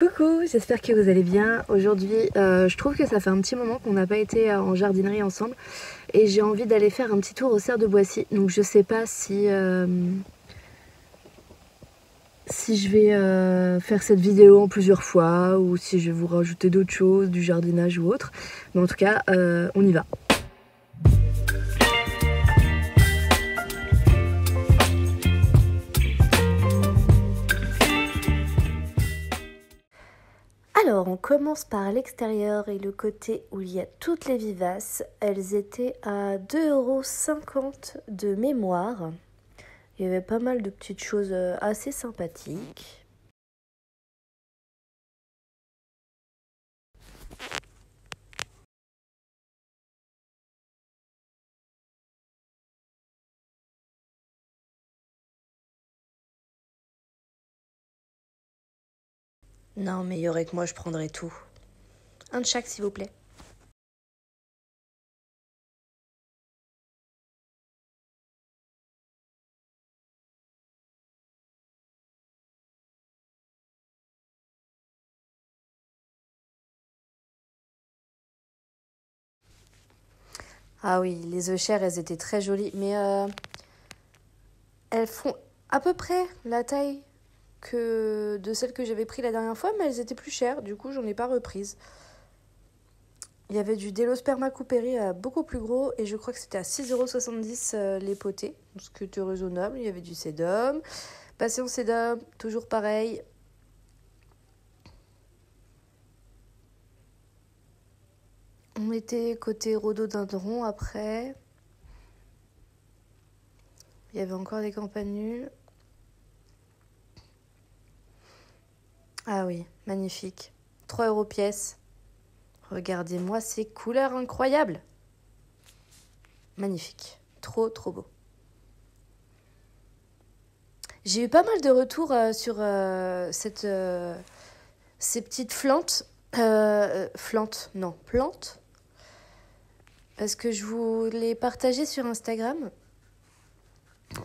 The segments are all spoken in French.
Coucou, j'espère que vous allez bien. Aujourd'hui, je trouve que ça fait un petit moment qu'on n'a pas été en jardinerie ensemble et j'ai envie d'aller faire un petit tour au cerf de Boissy. Donc je sais pas si je vais faire cette vidéo en plusieurs fois ou si je vais vous rajouter d'autres choses, du jardinage ou autre. Mais en tout cas, on y va. Alors, on commence par l'extérieur et le côté où il y a toutes les vivaces. Elles étaient à 2,50 € de mémoire. Il y avait pas mal de petites choses assez sympathiques. Non, mais il y aurait que moi, je prendrais tout. Un de chaque, s'il vous plaît. Ah oui, les œchères, elles étaient très jolies, mais elles font à peu près la taille que de celles que j'avais pris la dernière fois, mais elles étaient plus chères, du coup, j'en ai pas reprise. Il y avait du Delosperma cooperi beaucoup plus gros et je crois que c'était à 6,70 € les potées, ce qui était raisonnable. Il y avait du sédum, passion sédum, toujours pareil. On était côté rhododendron après. Il y avait encore des campanules. Ah oui, magnifique. 3 € pièce. Regardez-moi ces couleurs incroyables. Magnifique. Trop, trop beau. J'ai eu pas mal de retours sur ces petites plantes. Plantes. Parce que je vous l'ai partagé sur Instagram.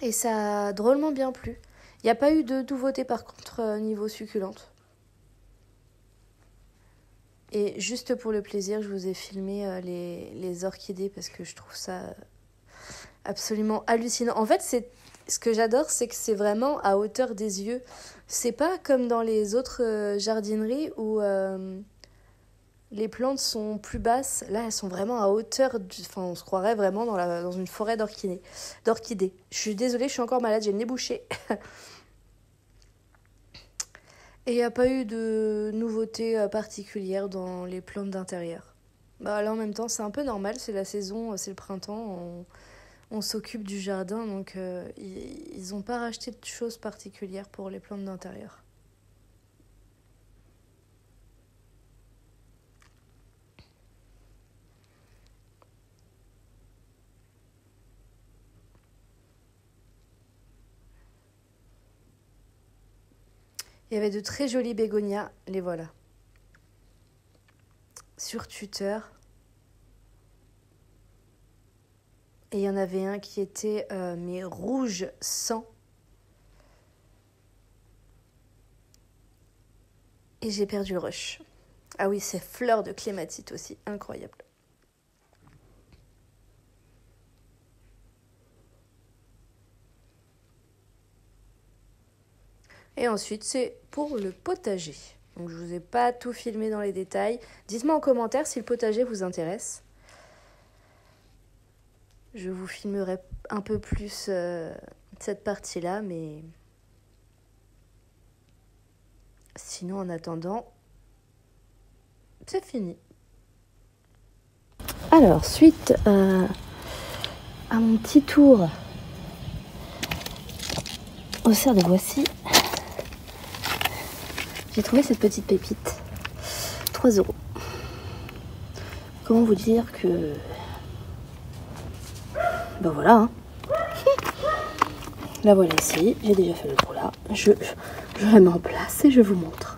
Et ça a drôlement bien plu. Il n'y a pas eu de nouveauté par contre niveau succulente. Et juste pour le plaisir, je vous ai filmé les orchidées parce que je trouve ça absolument hallucinant. En fait, ce que j'adore, c'est que c'est vraiment à hauteur des yeux. C'est pas comme dans les autres jardineries où les plantes sont plus basses. Là, elles sont vraiment à hauteur. Enfin, on se croirait vraiment dans une forêt d'orchidées. Je suis désolée, je suis encore malade, j'ai le nez bouché. Et il n'y a pas eu de nouveauté particulière dans les plantes d'intérieur. Bah là en même temps c'est un peu normal, c'est la saison, c'est le printemps, on s'occupe du jardin donc ils n'ont pas racheté de choses particulières pour les plantes d'intérieur. Il y avait de très jolis bégonias, les voilà. Sur tuteur. Et il y en avait un qui était mais rouge sang. Et j'ai perdu le rush. Ah oui, ces fleurs de clématite aussi, incroyable. Et ensuite, c'est pour le potager. Donc, je ne vous ai pas tout filmé dans les détails. Dites-moi en commentaire si le potager vous intéresse. Je vous filmerai un peu plus cette partie-là, mais sinon, en attendant, c'est fini. Alors, suite à mon petit tour au cerf de Boissy, j'ai trouvé cette petite pépite. 3 €. Comment vous dire que... Ben voilà, hein. La voilà ici, j'ai déjà fait le tour là. Je la mets en place et je vous montre.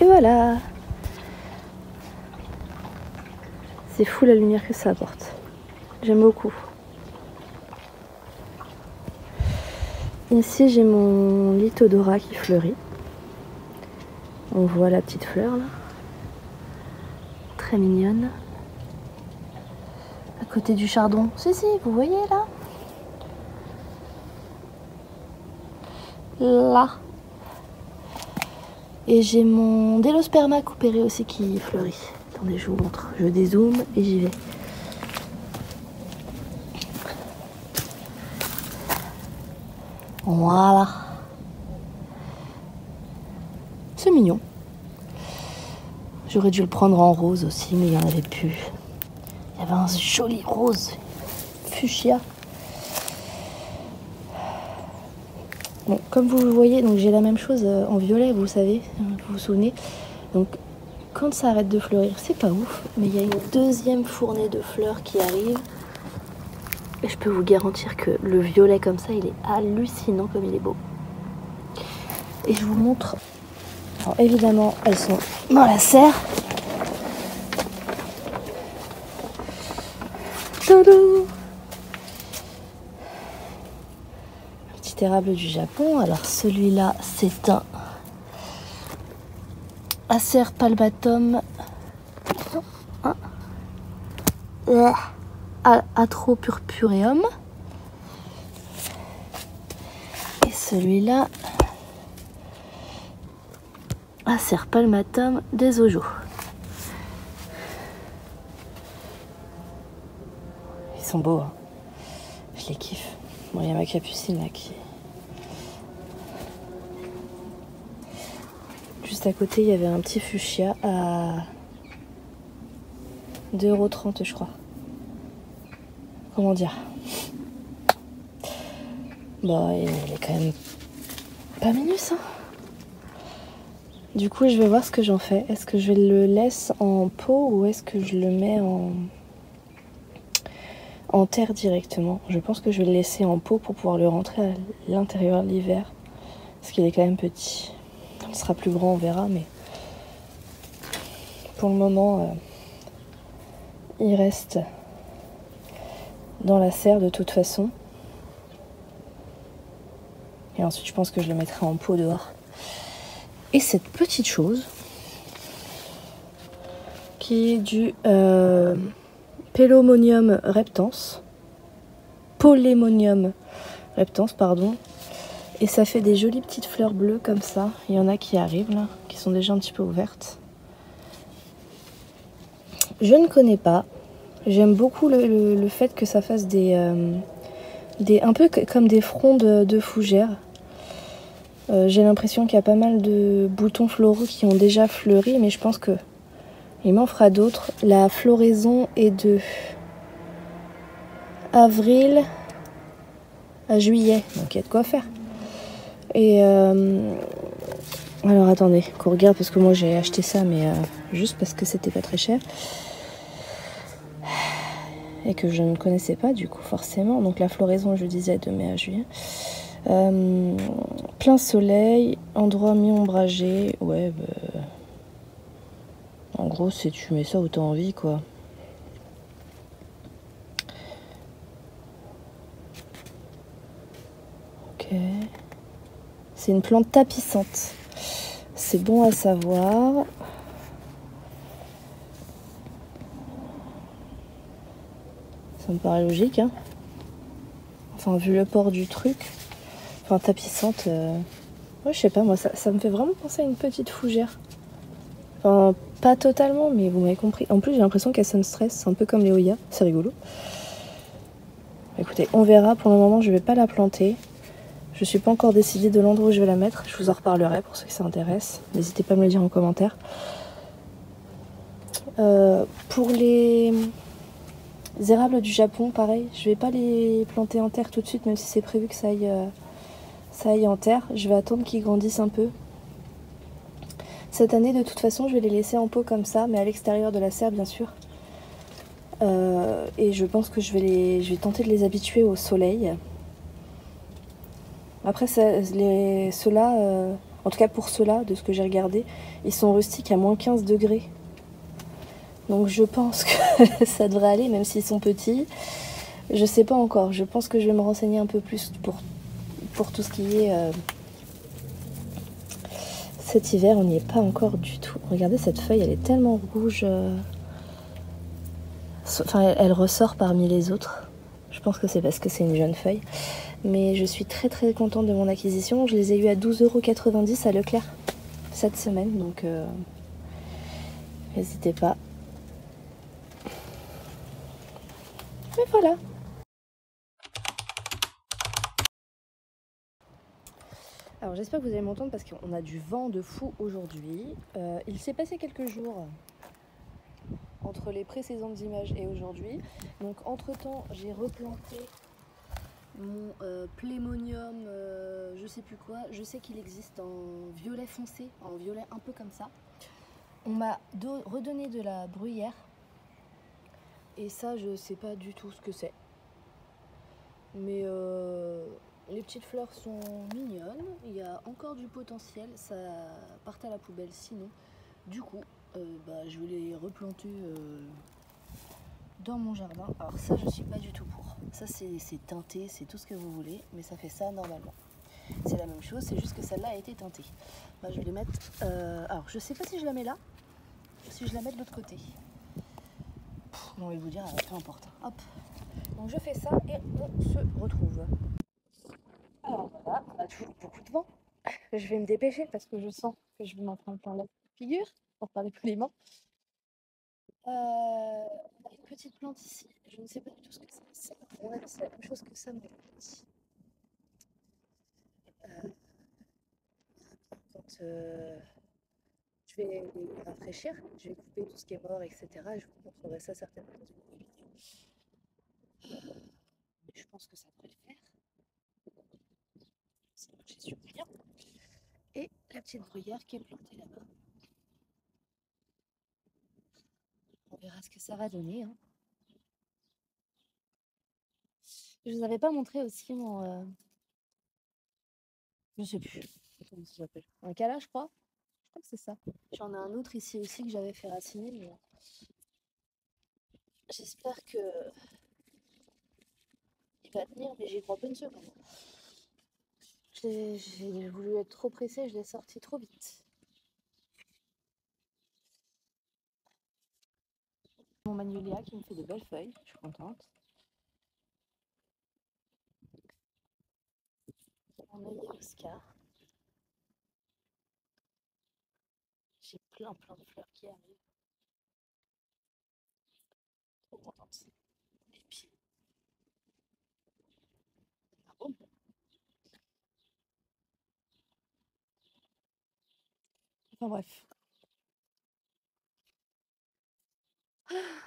Et voilà. C'est fou la lumière que ça apporte. J'aime beaucoup. Ici j'ai mon Lithodora qui fleurit. On voit la petite fleur là. Très mignonne. À côté du chardon. Si, vous voyez là? Là. Et j'ai mon Délosperma coupéré aussi qui fleurit. Attendez, je vous montre. Je dézoome et j'y vais. Voilà. C'est mignon. J'aurais dû le prendre en rose aussi, mais il n'y en avait plus. Il y avait un joli rose fuchsia. Bon, comme vous le voyez, donc j'ai la même chose en violet, vous savez, vous vous souvenez. Donc, quand ça arrête de fleurir, c'est pas ouf, mais il y a une deuxième fournée de fleurs qui arrive. Et je peux vous garantir que le violet comme ça, il est hallucinant comme il est beau. Et je vous montre. Alors évidemment, elles sont dans la serre. Tadam! Un petit érable du Japon. Alors celui-là, c'est un Acer palmatum. Atropurpureum. Et celui-là, Acer palmatum des Ojo. Ils sont beaux, hein. Je les kiffe. Bon, il y a ma capucine là qui... Juste à côté, il y avait un petit fuchsia à 2,30 € je crois. Comment dire? Bon, il est quand même pas minus, hein. Du coup, je vais voir ce que j'en fais. Est-ce que je le laisse en pot ou est-ce que je le mets en terre directement? Je pense que je vais le laisser en pot pour pouvoir le rentrer à l'intérieur de l'hiver. Parce qu'il est quand même petit. Quand il sera plus grand, on verra, mais pour le moment, il reste dans la serre de toute façon. Et ensuite, je pense que je le mettrai en pot dehors. Et cette petite chose, qui est du Polemonium reptans. Polemonium reptans, pardon. Et ça fait des jolies petites fleurs bleues comme ça. Il y en a qui arrivent là, qui sont déjà un petit peu ouvertes. Je ne connais pas. J'aime beaucoup le fait que ça fasse un peu comme des frondes de fougères. J'ai l'impression qu'il y a pas mal de boutons floraux qui ont déjà fleuri, mais je pense que il m'en fera d'autres. La floraison est de avril à juillet, donc il y a de quoi faire. Et alors attendez, qu'on regarde parce que moi j'ai acheté ça, mais juste parce que c'était pas très cher. Et que je ne connaissais pas du coup forcément. Donc la floraison, je disais, de mai à juillet. Plein soleil, endroit mi-ombragé. Ouais, bah, en gros, si tu mets ça où t'as envie, quoi. Ok. C'est une plante tapissante. C'est bon à savoir. Ça me paraît logique, hein. Enfin, vu le port du truc. Enfin, tapissante. Ouais, je sais pas, moi, ça me fait vraiment penser à une petite fougère. Enfin, pas totalement, mais vous m'avez compris. En plus, j'ai l'impression qu'elle sonne stress. C'est un peu comme les Oya. C'est rigolo. Écoutez, on verra. Pour le moment, je vais pas la planter. Je suis pas encore décidée de l'endroit où je vais la mettre. Je vous en reparlerai pour ceux qui s'intéressent. N'hésitez pas à me le dire en commentaire. Pour les érables du Japon, pareil. Je vais pas les planter en terre tout de suite, même si c'est prévu que ça aille en terre. Je vais attendre qu'ils grandissent un peu. Cette année, de toute façon, je vais les laisser en pot comme ça, mais à l'extérieur de la serre, bien sûr. Et je pense que je vais tenter de les habituer au soleil. Après, ceux-là, en tout cas pour ceux-là, de ce que j'ai regardé, ils sont rustiques à moins 15 degrés. Donc je pense que ça devrait aller, même s'ils sont petits. Je sais pas encore. Je pense que je vais me renseigner un peu plus pour tout ce qui est Cet hiver, on n'y est pas encore du tout. Regardez cette feuille, elle est tellement rouge. Enfin, elle ressort parmi les autres. Je pense que c'est parce que c'est une jeune feuille. Mais je suis très très contente de mon acquisition. Je les ai eu à 12,90 € à Leclerc cette semaine. Donc n'hésitez pas. Mais voilà. Alors j'espère que vous allez m'entendre parce qu'on a du vent de fou aujourd'hui. Il s'est passé quelques jours entre les précédentes images et aujourd'hui. Donc entre temps j'ai replanté mon plémonium, je sais plus quoi. Je sais qu'il existe en violet foncé, en violet un peu comme ça. On m'a redonné de la bruyère. Et ça je sais pas du tout ce que c'est. Mais les petites fleurs sont mignonnes, il y a encore du potentiel, ça part à la poubelle sinon. Du coup, je vais les replanter dans mon jardin. Alors ça, je suis pas du tout pour. Ça, c'est teinté, c'est tout ce que vous voulez, mais ça fait ça normalement. C'est la même chose, c'est juste que celle-là a été teintée. Je vais les mettre... alors, je sais pas si je la mets là, si je la mets de l'autre côté. J'ai envie de vous dire, peu importe. Hop. Donc je fais ça et on se retrouve. Alors voilà, on a toujours beaucoup de vent. Je vais me dépêcher parce que je sens que je vais m'en prendre plein la figure, pour parler poliment. On a une petite plante ici, je ne sais pas du tout ce que c'est. À mon avis, c'est la même chose que ça, mais petit. Quand je vais les rafraîchir, je vais couper tout ce qui est mort, etc. Et je vous montrerai ça certainement dans une vidéo. Mais je pense que ça devrait le faire. Ça marche sur rien. Et la petite bruyère qui est plantée là-bas. On verra ce que ça va donner. Hein. Je vous avais pas montré aussi mon... je sais plus comment ça s'appelle. Un cala, je crois. Je crois que c'est ça. J'en ai un autre ici aussi que j'avais fait raciner, mais j'espère que il va tenir, mais j'y crois pas une seconde. J'ai voulu être trop pressée, je l'ai sorti trop vite. Mon magnolia qui me fait de belles feuilles, je suis contente. Mon œillet Oscar. J'ai plein de fleurs qui arrivent. Trop contente. Et puis, ah bon. Enfin bref.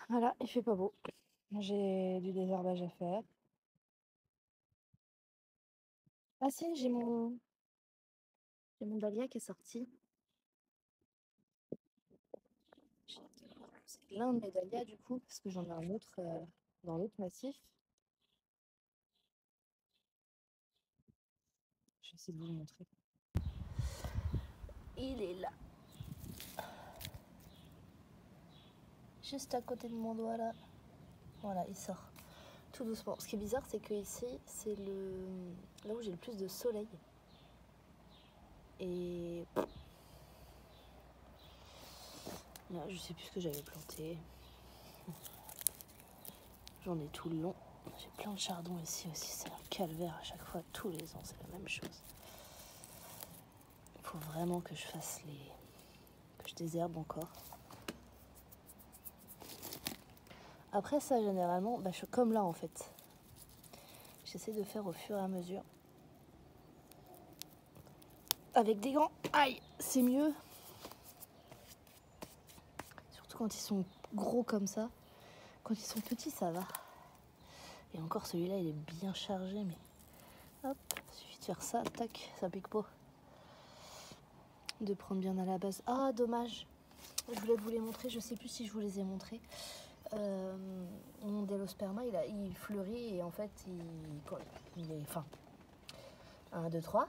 Voilà, il fait pas beau. J'ai du désherbage à faire. Ah si, j'ai mon dahlia qui est sorti. C'est l'un de mes dahlias du coup, parce que j'en ai un autre dans l'autre massif. Je vais essayer de vous le montrer. Il est là. Juste à côté de mon doigt là. Voilà, il sort. Tout doucement. Ce qui est bizarre, c'est que ici, c'est là où j'ai le plus de soleil. Et là, je sais plus ce que j'avais planté. J'en ai tout le long. J'ai plein de chardons ici aussi. C'est un calvaire à chaque fois. Tous les ans, c'est la même chose. Il faut vraiment que je fasse que je désherbe encore. Après ça, généralement, je suis comme là en fait. J'essaie de faire au fur et à mesure. Avec des gants, aïe, c'est mieux. Surtout quand ils sont gros comme ça. Quand ils sont petits, ça va. Et encore, celui-là, il est bien chargé, mais hop, il suffit de faire ça, tac, ça pique pas. De prendre bien à la base. Ah, dommage. Je voulais vous les montrer, je sais plus si je vous les ai montrés. Mon délosperma, il fleurit et en fait, il est fin. 1, 2, 3.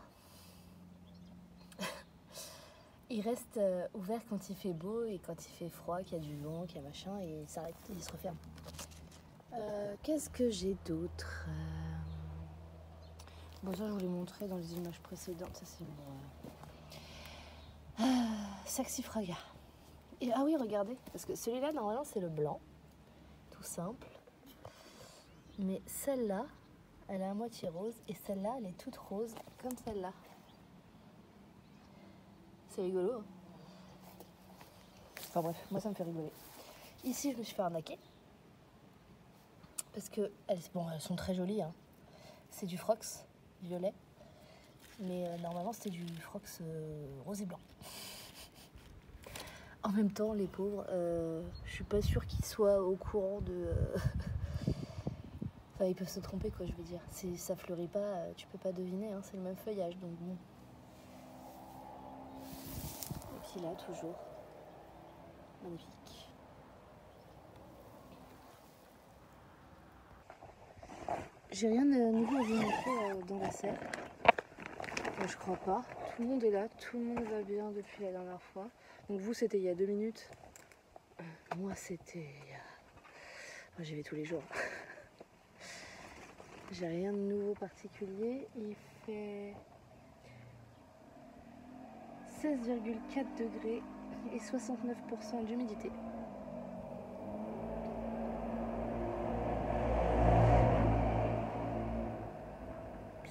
Il reste ouvert quand il fait beau et quand il fait froid, qu'il y a du vent, qu'il y a machin, et il s'arrête, il se referme. Qu'est-ce que j'ai d'autre Bon, ça, je vous l'ai montré dans les images précédentes, ça c'est bon. Saxifraga. Et ah oui, regardez, parce que celui-là, normalement, c'est le blanc. Tout simple. Mais celle-là, elle est à moitié rose. Et celle-là, elle est toute rose, comme celle-là. C'est rigolo. Hein. Enfin bref, moi, ça me fait rigoler. Ici, je me suis fait arnaquer. Parce que, bon, elles sont très jolies. Hein. C'est du Frox, violet. Mais normalement, c'était du Frox rose et blanc. En même temps, les pauvres, je suis pas sûre qu'ils soient au courant de... Enfin, ils peuvent se tromper, quoi, je veux dire. Si ça fleurit pas, tu peux pas deviner, hein, c'est le même feuillage, donc bon. Et puis là, toujours. Magnifique. J'ai rien de nouveau à vous montrer dans la serre. Enfin, je crois pas. Tout le monde est là, tout le monde va bien depuis la dernière fois. Donc vous, c'était il y a 2 minutes. Moi, c'était il y a... Enfin, j'y vais tous les jours. J'ai rien de nouveau particulier. Il fait 16,4 degrés et 69% d'humidité.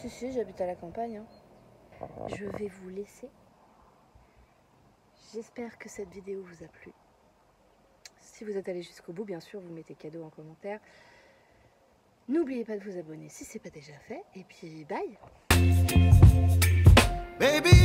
Si, j'habite à la campagne. Hein. Je vais vous laisser. J'espère que cette vidéo vous a plu. Si vous êtes allé jusqu'au bout, bien sûr, vous mettez cadeau en commentaire. N'oubliez pas de vous abonner si ce n'est pas déjà fait. Et puis, bye! Baby.